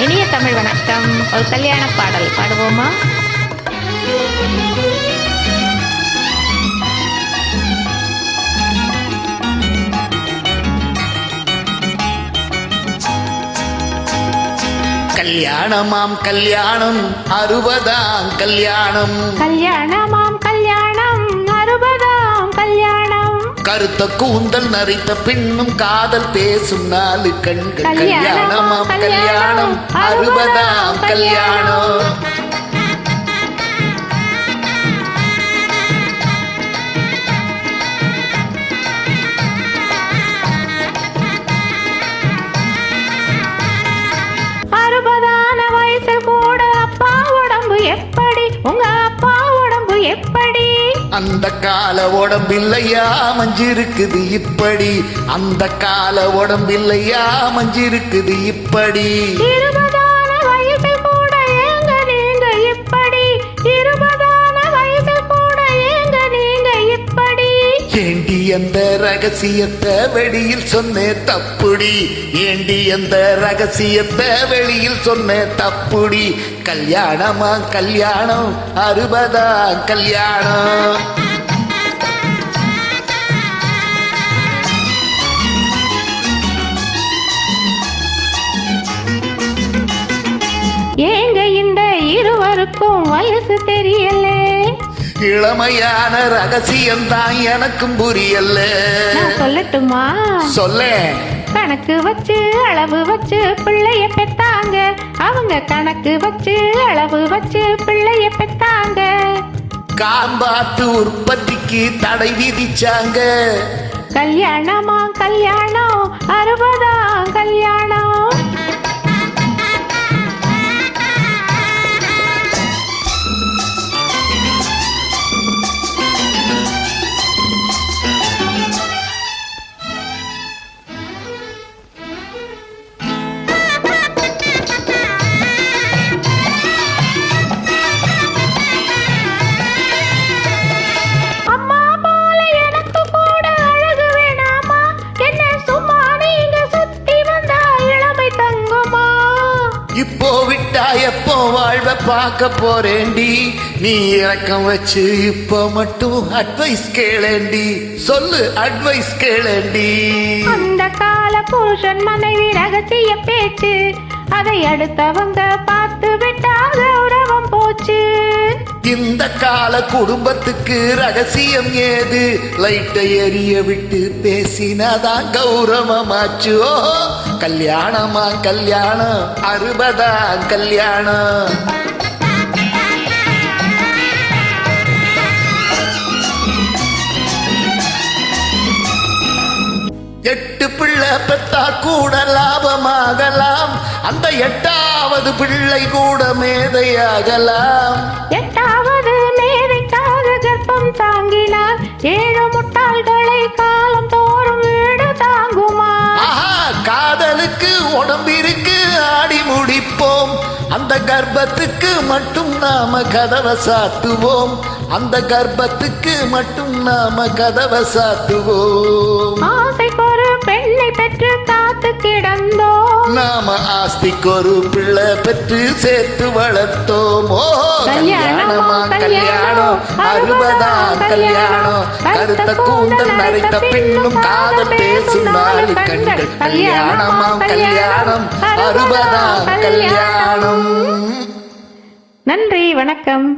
இனிய தமிழ் வணக்கம். ஒரு கல்யாண பாடல் பாடுவோமா? கல்யாணமாம் கல்யாணம் 60ஆம் கல்யாணம். கல்யாணமாம் கல்யாணம் 60ஆம் கல்யாணம். கருத்த கூந்தல் நரைத்த பெண்ணும் காதல் பேசும் 4 கண்கள். கல்யாணமாம் கல்யாணம் 60ஆம் கல்யாணம். அந்த கால உடம்பில்லையா மஞ்சிருக்குது இப்படி. அந்த கால உடம்பில்லையா மஞ்சிருக்குது இப்படி. 20ஆன வயசில் கூட ஏங்க நீங்க இப்படி. 20ஆன வயசில் கூட ஏங்க நீங்க இப்படி. ஏண்டி அந்த ரகசியத்தை வெளியில் சொன்ன தப்புடி. ஏண்டி அந்த ரகசியத்தை வெளியில் சொன்ன தப்புடி. கல்யாணமா கல்யாணம் 60ஆம் கல்யாணம். ஏங்க இந்த இருவருக்கும் வயசு தெரியல. இளமையான ரகசியம் தான் எனக்கும் புரியல. சொல்லட்டுமா? சொல்ல. கணக்கு வச்சு அளவு வச்சு பிள்ளைய பெத்தாங்க. அவங்க கணக்கு வச்சு அளவு வச்சு பிள்ளைய பெத்தாங்க. காம்பாத்து உற்பத்திக்கு தடை விதிச்சாங்க. கல்யாணமா கல்யாணம் 60ஆம் கல்யாணம். இப்போ விட்டா எப்போ வாழ்வ பார்க்க போறேண்டி. நீ இறக்கம் வச்சு இப்போ மட்டும் அட்வைஸ் கேளேண்டி. சொல்லு அட்வைஸ் கேளேண்டி. அந்த கால புருஷன் மனைவி ரகசிய பேச்சு அதை அடுத்தவங்க பார்த்து விட்டா கௌரவம் போச்சு. இந்த கால குடும்பத்துக்கு ரகசியம் ஏது? லைட்டை எரிய விட்டு பேசினாதான் கௌரவமாச்சு. ஓ கல்யாணமா கல்யாணம் 60ஆம் கல்யாணம். எட்டு பிள்ளை பெத்தா கூட லாபமாகலாம். அந்த 8வது பிள்ளை கூட மேதையாகலாம். 8வது மேதைக்காக கர்ப்பம் தாங்கினார். 7 முட்டாள்களை காலம் தோறும் வீடு தாங்குமா? காதலுக்கு உடம்பிற்கு ஆடி முடிப்போம். அந்த கர்ப்பத்துக்கு மட்டும் நாம கதவை சாத்துவோம். அந்த கர்ப்பத்துக்கு மட்டும் நாம கதவை சாத்துவோம். ஆசைக்கு ஒரு பெண்ணை பெற்று காத்து கிடந்தோம். நாம ஆஸ்திக்கு ஒரு பிள்ளை பெற்று சேர்த்து வளர்த்தோம். ஓ கல்யாணமா கல்யாணம் 60ஆம் கல்யாணம். கருத்த கூந்தல் நரைத்த பெண்ணும் காதல் பேசும் 4 கண்கள். கல்யாணமா கல்யாணம் 60ஆம் கல்யாணம். நன்றி, வணக்கம்.